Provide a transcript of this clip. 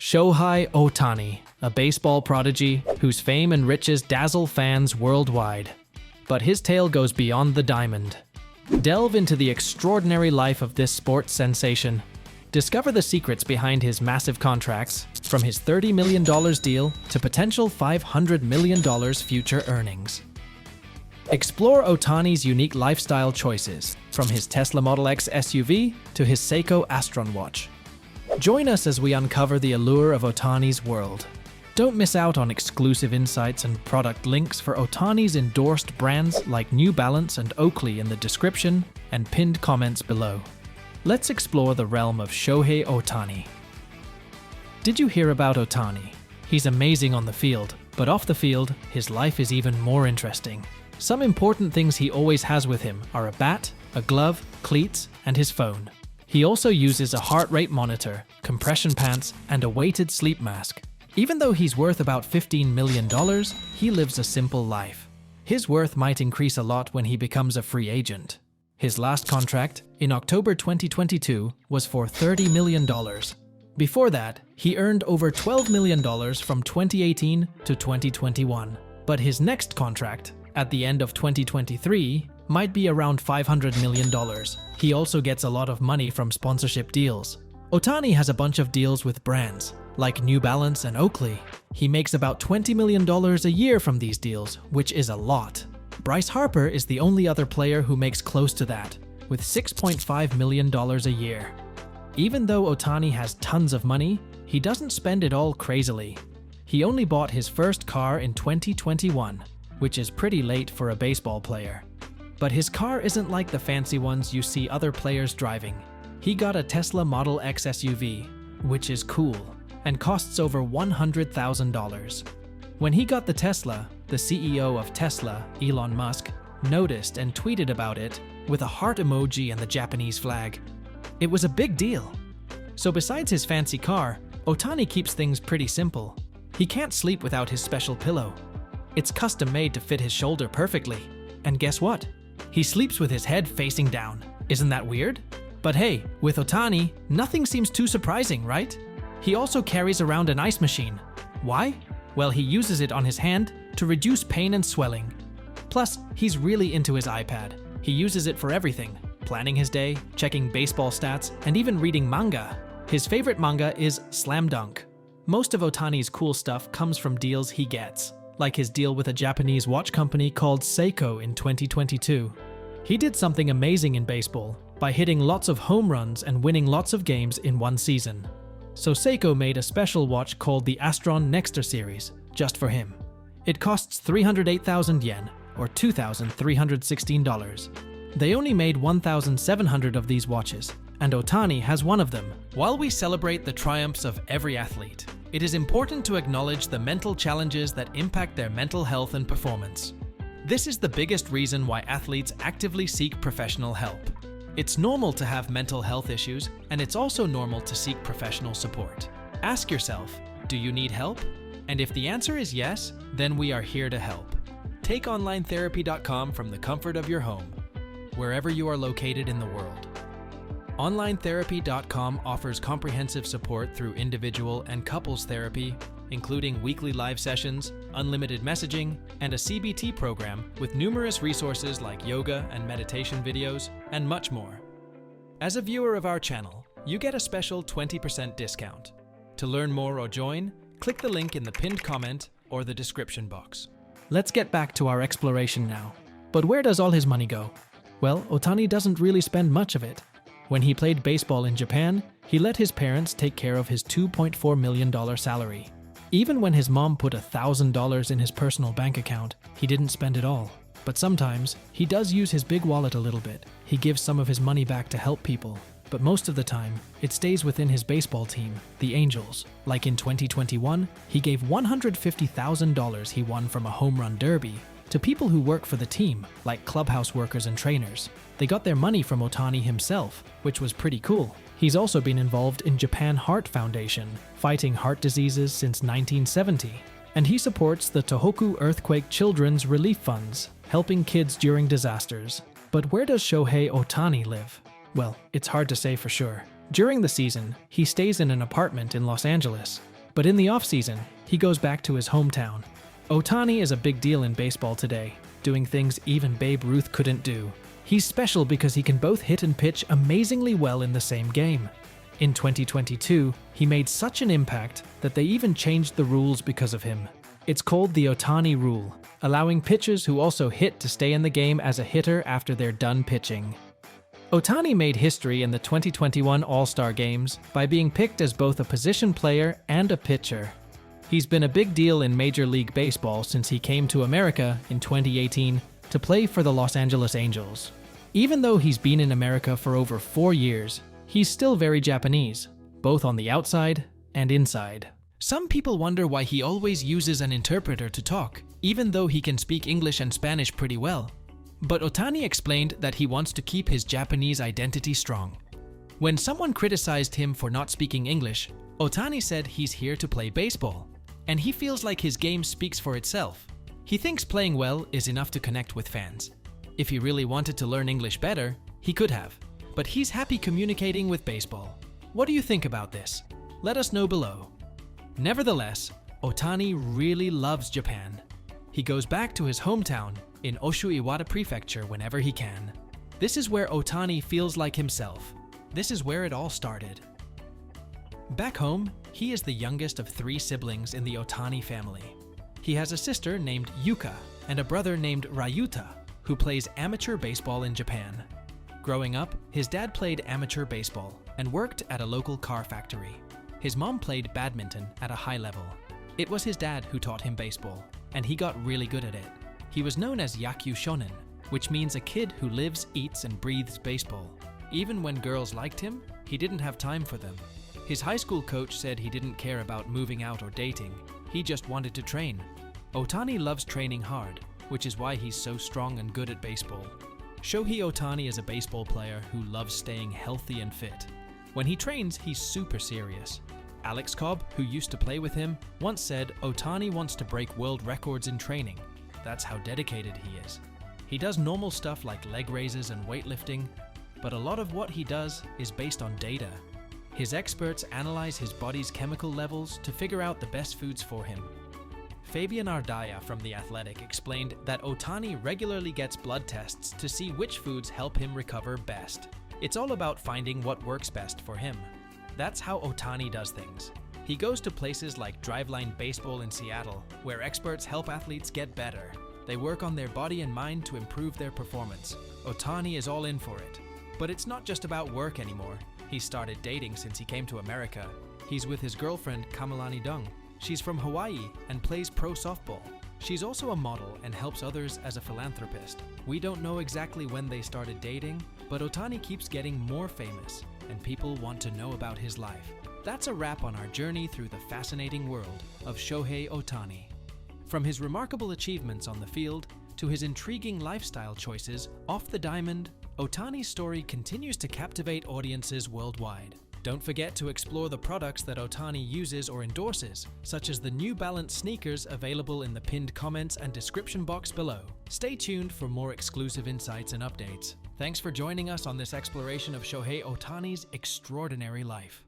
Shohei Ohtani, a baseball prodigy whose fame and riches dazzle fans worldwide. But his tale goes beyond the diamond. Delve into the extraordinary life of this sports sensation. Discover the secrets behind his massive contracts, from his $30 million deal to potential $500 million future earnings. Explore Ohtani's unique lifestyle choices, from his Tesla Model X SUV to his Seiko Astron watch. Join us as we uncover the allure of Ohtani's world. Don't miss out on exclusive insights and product links for Ohtani's endorsed brands like New Balance and Oakley in the description and pinned comments below. Let's explore the realm of Shohei Ohtani. Did you hear about Ohtani? He's amazing on the field, but off the field, his life is even more interesting. Some important things he always has with him are a bat, a glove, cleats, and his phone. He also uses a heart rate monitor, compression pants, and a weighted sleep mask. Even though he's worth about $15 million, he lives a simple life. His worth might increase a lot when he becomes a free agent. His last contract, in October 2022, was for $30 million. Before that, he earned over $12 million from 2018 to 2021. But his next contract, at the end of 2023, might be around $500 million. He also gets a lot of money from sponsorship deals. Ohtani has a bunch of deals with brands, like New Balance and Oakley. He makes about $20 million a year from these deals, which is a lot. Bryce Harper is the only other player who makes close to that, with $6.5 million a year. Even though Ohtani has tons of money, he doesn't spend it all crazily. He only bought his first car in 2021, which is pretty late for a baseball player. But his car isn't like the fancy ones you see other players driving. He got a Tesla Model X SUV, which is cool, and costs over $100,000. When he got the Tesla, the CEO of Tesla, Elon Musk, noticed and tweeted about it with a heart emoji and the Japanese flag. It was a big deal. So besides his fancy car, Ohtani keeps things pretty simple. He can't sleep without his special pillow. It's custom made to fit his shoulder perfectly. And guess what? He sleeps with his head facing down. Isn't that weird? But hey, with Ohtani, nothing seems too surprising, right? He also carries around an ice machine. Why? Well, he uses it on his hand to reduce pain and swelling. Plus, he's really into his iPad. He uses it for everything: planning his day, checking baseball stats, and even reading manga. His favorite manga is Slam Dunk. Most of Ohtani's cool stuff comes from deals he gets, like his deal with a Japanese watch company called Seiko in 2022. He did something amazing in baseball by hitting lots of home runs and winning lots of games in one season. So Seiko made a special watch called the Astron Nexter series, just for him. It costs 308,000 yen, or $2,316. They only made 1,700 of these watches, and Ohtani has one of them. While we celebrate the triumphs of every athlete, it is important to acknowledge the mental challenges that impact their mental health and performance. This is the biggest reason why athletes actively seek professional help. It's normal to have mental health issues, and it's also normal to seek professional support. Ask yourself, do you need help? And if the answer is yes, then we are here to help. Take onlinetherapy.com from the comfort of your home, wherever you are located in the world. Onlinetherapy.com offers comprehensive support through individual and couples therapy, including weekly live sessions, unlimited messaging, and a CBT program with numerous resources like yoga and meditation videos, and much more. As a viewer of our channel, you get a special 20% discount. To learn more or join, click the link in the pinned comment or the description box. Let's get back to our exploration now. But where does all his money go? Well, Ohtani doesn't really spend much of it. When he played baseball in Japan, he let his parents take care of his $2.4 million salary. Even when his mom put $1,000 in his personal bank account, he didn't spend it all. But sometimes, he does use his big wallet a little bit. He gives some of his money back to help people. But most of the time, it stays within his baseball team, the Angels. Like in 2021, he gave $150,000 he won from a home run derby to people who work for the team, like clubhouse workers and trainers. They got their money from Ohtani himself, which was pretty cool. He's also been involved in Japan Heart Foundation, fighting heart diseases since 1970. And he supports the Tohoku Earthquake Children's Relief Funds, helping kids during disasters. But where does Shohei Ohtani live? Well, it's hard to say for sure. During the season, he stays in an apartment in Los Angeles. But in the offseason, he goes back to his hometown. Ohtani is a big deal in baseball today, doing things even Babe Ruth couldn't do. He's special because he can both hit and pitch amazingly well in the same game. In 2022, he made such an impact that they even changed the rules because of him. It's called the Ohtani rule, allowing pitchers who also hit to stay in the game as a hitter after they're done pitching. Ohtani made history in the 2021 All-Star Games by being picked as both a position player and a pitcher. He's been a big deal in Major League Baseball since he came to America in 2018 to play for the Los Angeles Angels. Even though he's been in America for over 4 years, he's still very Japanese, both on the outside and inside. Some people wonder why he always uses an interpreter to talk, even though he can speak English and Spanish pretty well. But Ohtani explained that he wants to keep his Japanese identity strong. When someone criticized him for not speaking English, Ohtani said he's here to play baseball, and he feels like his game speaks for itself. He thinks playing well is enough to connect with fans. If he really wanted to learn English better, he could have, but he's happy communicating with baseball. What do you think about this? Let us know below. Nevertheless, Ohtani really loves Japan. He goes back to his hometown in Oshu, Iwate Prefecture whenever he can. This is where Ohtani feels like himself. This is where it all started. Back home, he is the youngest of 3 siblings in the Ohtani family. He has a sister named Yuka and a brother named Ryuta, who plays amateur baseball in Japan. Growing up, his dad played amateur baseball and worked at a local car factory. His mom played badminton at a high level. It was his dad who taught him baseball, and he got really good at it. He was known as Yaku Shonen, which means a kid who lives, eats, and breathes baseball. Even when girls liked him, he didn't have time for them. His high school coach said he didn't care about moving out or dating. He just wanted to train. Ohtani loves training hard, which is why he's so strong and good at baseball. Shohei Ohtani is a baseball player who loves staying healthy and fit. When he trains, he's super serious. Alex Cobb, who used to play with him, once said Ohtani wants to break world records in training. That's how dedicated he is. He does normal stuff like leg raises and weightlifting, but a lot of what he does is based on data. His experts analyze his body's chemical levels to figure out the best foods for him. Fabian Ardaya from The Athletic explained that Ohtani regularly gets blood tests to see which foods help him recover best. It's all about finding what works best for him. That's how Ohtani does things. He goes to places like Driveline Baseball in Seattle, where experts help athletes get better. They work on their body and mind to improve their performance. Ohtani is all in for it. But it's not just about work anymore. He's started dating since he came to America. He's with his girlfriend Kamalani Dung. She's from Hawaii and plays pro softball. She's also a model and helps others as a philanthropist. We don't know exactly when they started dating, but Ohtani keeps getting more famous, and people want to know about his life. That's a wrap on our journey through the fascinating world of Shohei Ohtani. From his remarkable achievements on the field to his intriguing lifestyle choices off the diamond, Ohtani's story continues to captivate audiences worldwide. Don't forget to explore the products that Ohtani uses or endorses, such as the New Balance sneakers available in the pinned comments and description box below. Stay tuned for more exclusive insights and updates. Thanks for joining us on this exploration of Shohei Ohtani's extraordinary life.